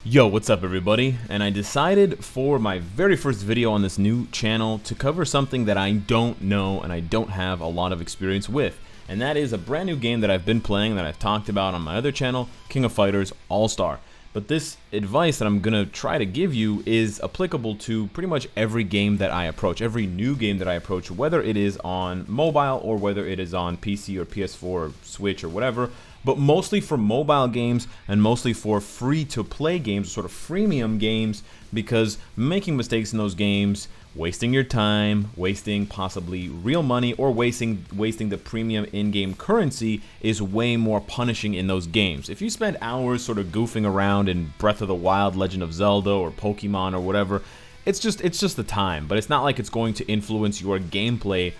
Yo, what's up everybody? And I decided for my very first video on this new channel to cover something that I don't know and I don't have a lot of experience with. And that is a brand new game that I've been playing that I've talked about on my other channel, King of Fighters All-Star. But this advice that I'm gonna try to give you is applicable to pretty much every game that I approach, every new game that I approach, whether it is on mobile or whether it is on PC or PS4 or Switch or whatever, but mostly for mobile games and mostly for free-to-play games, sort of freemium games, because making mistakes in those games, wasting your time, wasting possibly real money, or wasting the premium in-game currency is way more punishing in those games. If you spend hours sort of goofing around in Breath of the Wild, Legend of Zelda, or Pokemon or whatever, it's just the time, but it's not like it's going to influence your gameplay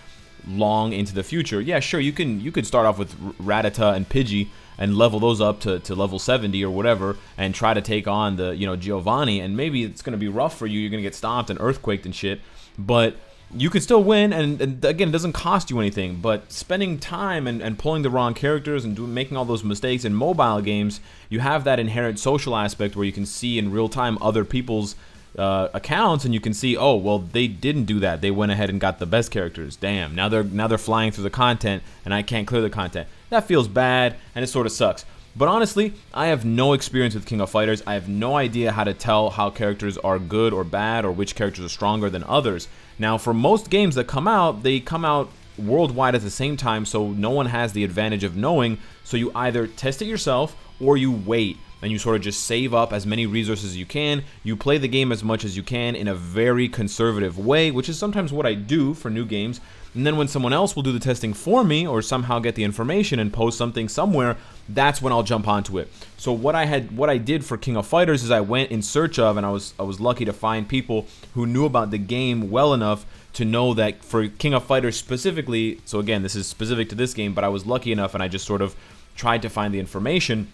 long into the future. Yeah, sure, you could start off with Rattata and Pidgey and level those up to level 70 or whatever and try to take on the, Giovanni, and maybe it's going to be rough for you. You're going to get stomped and earthquaked and shit, but you could still win, and again, it doesn't cost you anything. But spending time and pulling the wrong characters and making all those mistakes in mobile games, you have that inherent social aspect where you can see in real time other people's accounts, and you can see, oh well, they didn't do that. They went ahead and got the best characters. Damn, now they're flying through the content, and I can't clear the content. That feels bad, and it sort of sucks. But honestly, I have no experience with King of Fighters. I have no idea how to tell how characters are good or bad, or which characters are stronger than others. Now, for most games that come out, they come out worldwide at the same time, so no one has the advantage of knowing. So you either test it yourself or you wait and you sort of just save up as many resources as you can. You play the game as much as you can in a very conservative way, which is sometimes what I do for new games. And then when someone else will do the testing for me or somehow get the information and post something somewhere, that's when I'll jump onto it. So what I did for King of Fighters is I went in search of, and I was lucky to find people who knew about the game well enough to know that for King of Fighters specifically, so again, this is specific to this game, but I was lucky enough and I just sort of tried to find the information.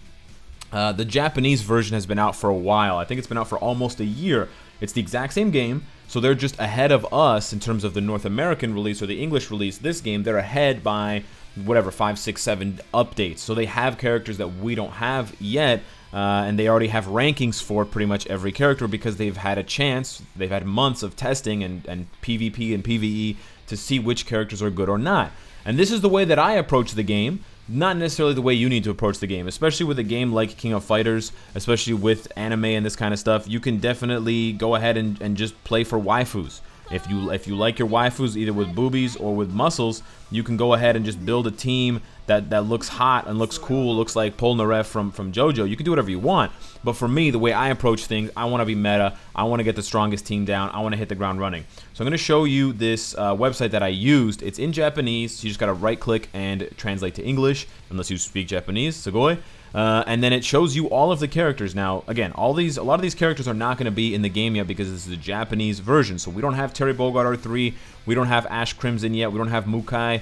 The Japanese version has been out for a while. I think it's been out for almost a year. It's the exact same game, so they're just ahead of us in terms of the North American release or the English release. This game, they're ahead by whatever, 5, 6, 7 updates. So they have characters that we don't have yet, and they already have rankings for pretty much every character because they've had a chance, they've had months of testing and PvP and PvE to see which characters are good or not. And this is the way that I approach the game. Not necessarily the way you need to approach the game, especially with a game like King of Fighters, especially with anime and this kind of stuff. You can definitely go ahead and just play for waifus. If you like your waifus either with boobies or with muscles, you can go ahead and just build a team that looks hot and looks cool, looks like Polnareff from JoJo. You can do whatever you want. But for me, the way I approach things, I want to be meta. I want to get the strongest team down. I want to hit the ground running. So I'm going to show you this website that I used. It's in Japanese, so you just got to right-click and translate to English, unless you speak Japanese, sugoi. And then it shows you all of the characters. Now, again, a lot of these characters are not going to be in the game yet because this is a Japanese version. So we don't have Terry Bogard R3, we don't have Ash Crimson yet, we don't have Mukai,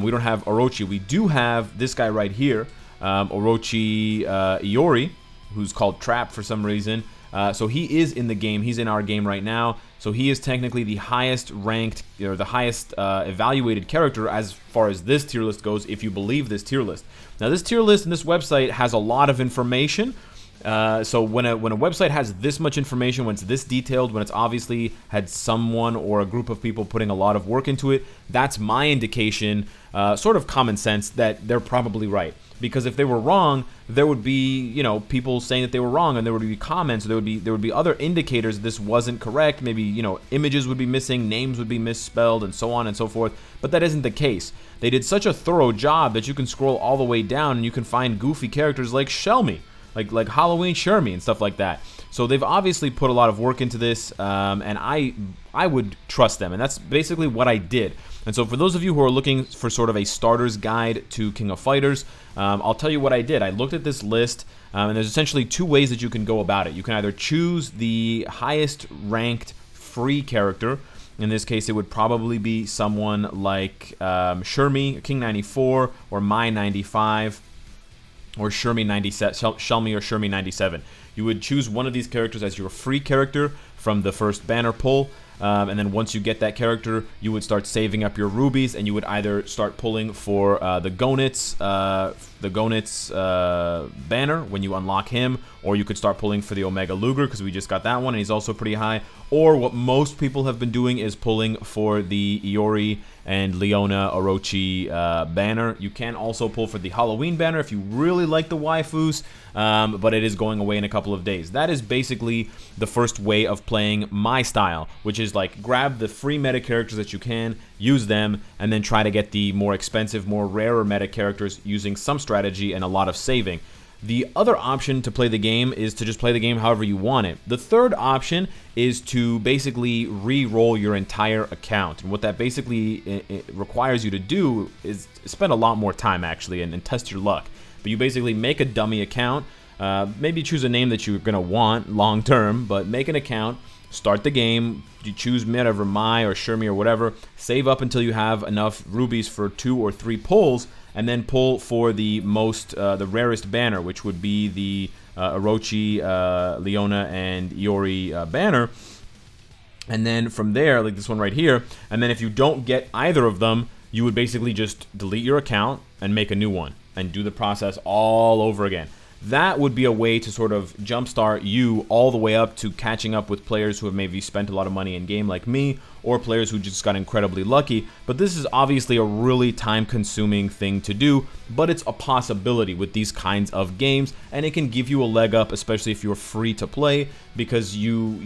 we don't have Orochi. We do have this guy right here, Orochi Iori, who's called Trap for some reason. So he is in the game. He's in our game right now. So he is technically the highest ranked, or the highest evaluated character as far as this tier list goes, if you believe this tier list. Now, this tier list and this website has a lot of information. So when a website has this much information, when it's this detailed, when it's obviously had someone or a group of people putting a lot of work into it, that's my indication, sort of common sense, that they're probably right. Because if they were wrong, there would be, people saying that they were wrong, and there would be comments, there would be other indicators this wasn't correct. Maybe, images would be missing, names would be misspelled, and so on and so forth. But that isn't the case. They did such a thorough job that you can scroll all the way down and you can find goofy characters like Shelmy, like Halloween Shermie and stuff like that. So they've obviously put a lot of work into this, and I would trust them, and that's basically what I did. And so for those of you who are looking for sort of a starter's guide to King of Fighters, I'll tell you what I did. I looked at this list, and there's essentially two ways that you can go about it. You can either choose the highest ranked free character. In this case, it would probably be someone like Shermie, King 94, or Mai 95, or Shermie 97, Shelmy or Shermie 97. You would choose one of these characters as your free character from the first banner pull, and then once you get that character, you would start saving up your rubies, and you would either start pulling for the Gonits, the Gonitz banner when you unlock him, or you could start pulling for the Omega Luger because we just got that one and he's also pretty high. Or what most people have been doing is pulling for the Iori and Leona Orochi banner. You can also pull for the Halloween banner if you really like the waifus, but it is going away in a couple of days. That is basically the first way of playing my style, which is like grab the free meta characters that you can, use them, and then try to get the more expensive, more rarer meta characters using some strategy and a lot of saving. The other option to play the game is to just play the game however you want it. The third option is to basically re-roll your entire account. And what that basically it requires you to do is spend a lot more time, actually, and test your luck. But you basically make a dummy account, maybe choose a name that you're going to want long-term, but make an account, start the game, you choose whatever, Mai or Shermie or whatever, save up until you have enough rubies for 2 or 3 pulls, and then pull for the the rarest banner, which would be the Orochi, Leona, and Iori banner. And then from there, like this one right here, and then if you don't get either of them, you would basically just delete your account and make a new one and do the process all over again. That would be a way to sort of jumpstart you all the way up to catching up with players who have maybe spent a lot of money in game like me, or players who just got incredibly lucky. But this is obviously a really time-consuming thing to do, but it's a possibility with these kinds of games, and it can give you a leg up, especially if you're free to play, because you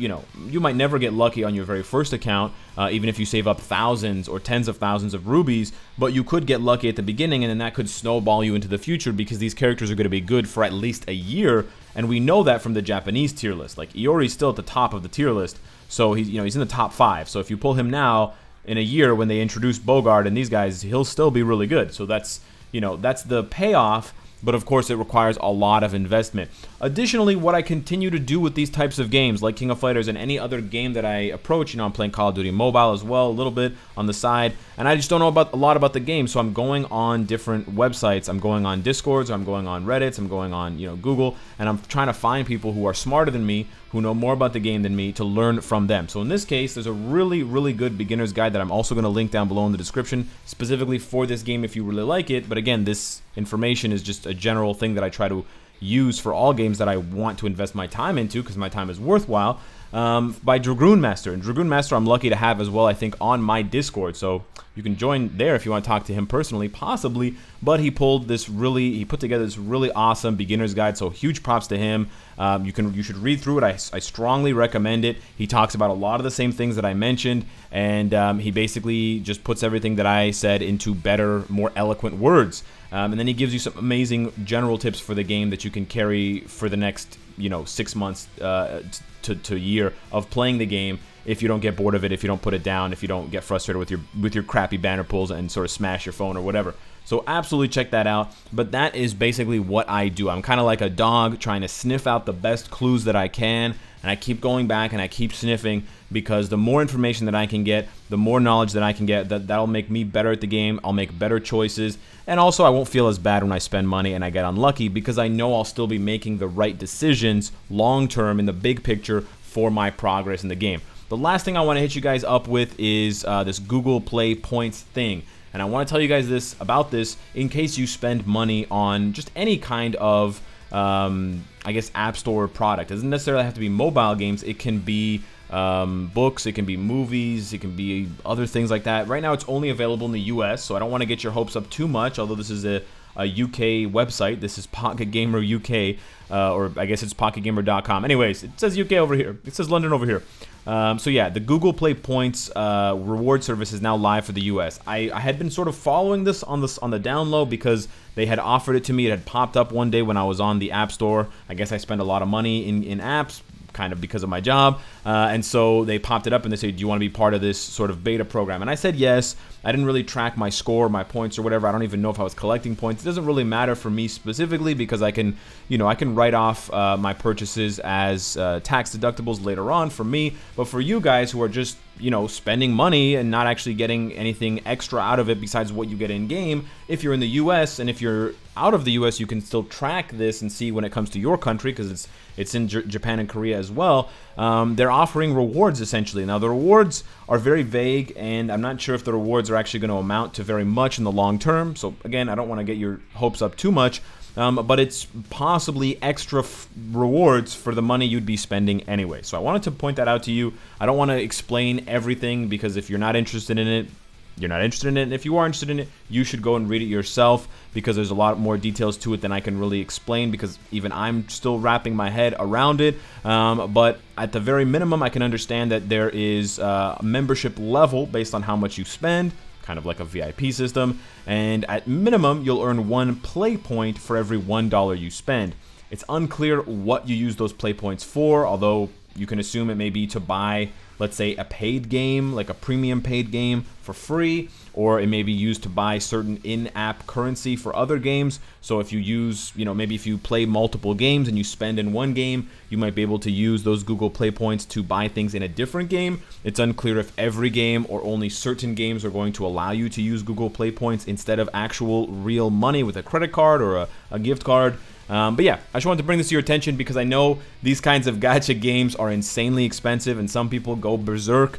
might never get lucky on your very first account, even if you save up thousands or tens of thousands of rubies, but you could get lucky at the beginning, and then that could snowball you into the future because these characters are going to be good for at least a year, and we know that from the Japanese tier list. Like, Iori's still at the top of the tier list, so he's in the top 5. So if you pull him now, in a year when they introduce Bogard and these guys, he'll still be really good. So that's the payoff, but of course it requires a lot of investment. Additionally, what I continue to do with these types of games, like King of Fighters and any other game that I approach, I'm playing Call of Duty Mobile as well, a little bit on the side, and I just don't know a lot about the game, so I'm going on different websites. I'm going on Discords, I'm going on Reddits, I'm going on Google, and I'm trying to find people who are smarter than me, who know more about the game than me, to learn from them. So in this case, there's a really, really good beginner's guide that I'm also going to link down below in the description, specifically for this game if you really like it. But again, this information is just a general thing that I try to use for all games that I want to invest my time into, because my time is worthwhile, by Dragoon Master. And Dragoon Master I'm lucky to have as well, I think, on my Discord. So you can join there if you want to talk to him personally, possibly. But he put together this really awesome beginner's guide, so huge props to him. You should read through it. I strongly recommend it. He talks about a lot of the same things that I mentioned, and he basically just puts everything that I said into better, more eloquent words. And then he gives you some amazing general tips for the game that you can carry for the next 6 months to a year of playing the game, if you don't get bored of it, if you don't put it down, if you don't get frustrated with your crappy banner pulls and sort of smash your phone or whatever. So absolutely check that out. But that is basically what I do. I'm kind of like a dog trying to sniff out the best clues that I can, and I keep going back and I keep sniffing, because the more information that I can get, the more knowledge that I can get, that'll make me better at the game. I'll make better choices, and also I won't feel as bad when I spend money and I get unlucky, because I know I'll still be making the right decisions long term in the big picture for my progress in the game. The last thing I want to hit you guys up with is this Google Play Points thing. And I want to tell you guys about this in case you spend money on just any kind of, I guess, App Store product. It doesn't necessarily have to be mobile games. It can be books, it can be movies, it can be other things like that. Right now it's only available in the US, so I don't want to get your hopes up too much, although this is a UK website. This is Pocket Gamer UK, or I guess it's pocketgamer.com. Anyways, it says UK over here. It says London over here. So yeah, the Google Play Points reward service is now live for the US. I had been sort of following this on the down low, because they had offered it to me. It had popped up one day when I was on the App Store. I guess I spend a lot of money in apps, kind of because of my job, and so they popped it up and they said, do you want to be part of this sort of beta program? And I said yes. I didn't really track my score, my points or whatever. I don't even know if I was collecting points. It doesn't really matter for me specifically, because I can write off my purchases as tax deductibles later on for me. But for you guys who are just you know, spending money and not actually getting anything extra out of it besides what you get in game if you're in the US. And if you're out of the US, you can still track this and see when it comes to your country, because it's in Japan and Korea as well. They're offering rewards essentially. Now the rewards are very vague, and I'm not sure if the rewards are actually going to amount to very much in the long term. So again, I don't want to get your hopes up too much. But it's possibly extra rewards for the money you'd be spending anyway. So I wanted to point that out to you. I don't want to explain everything, because if you're not interested in it, you're not interested in it. And if you are interested in it, you should go and read it yourself, because there's a lot more details to it than I can really explain, because even I'm still wrapping my head around it. But at the very minimum, I can understand that there is a membership level based on how much you spend, kind of like a VIP system, and at minimum you'll earn 1 play point for every $1 you spend. It's unclear what you use those play points for, although you can assume it may be to buy, let's say, a paid game, like a premium paid game for free, or it may be used to buy certain in-app currency for other games. So if you use, you know, maybe if you play multiple games and you spend in one game, you might be able to use those Google Play points to buy things in a different game. It's unclear if every game or only certain games are going to allow you to use Google Play points instead of actual real money with a credit card or a gift card. But yeah, I just wanted to bring this to your attention, because I know these kinds of gacha games are insanely expensive and some people go berserk.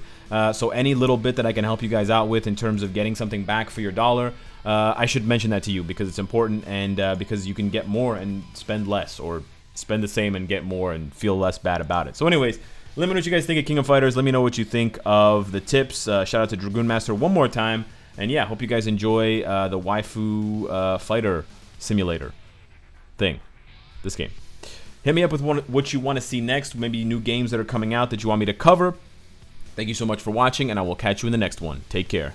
So any little bit that I can help you guys out with in terms of getting something back for your dollar, I should mention that to you, because it's important, and because you can get more and spend less, or spend the same and get more and feel less bad about it. So anyways, let me know what you guys think of King of Fighters. Let me know what you think of the tips. Shout out to Dragoon Master one more time. And yeah, hope you guys enjoy the waifu fighter simulator thing, this game. Hit me up with what you want to see next, maybe new games that are coming out that you want me to cover. Thank you so much for watching, and I will catch you in the next one. Take care.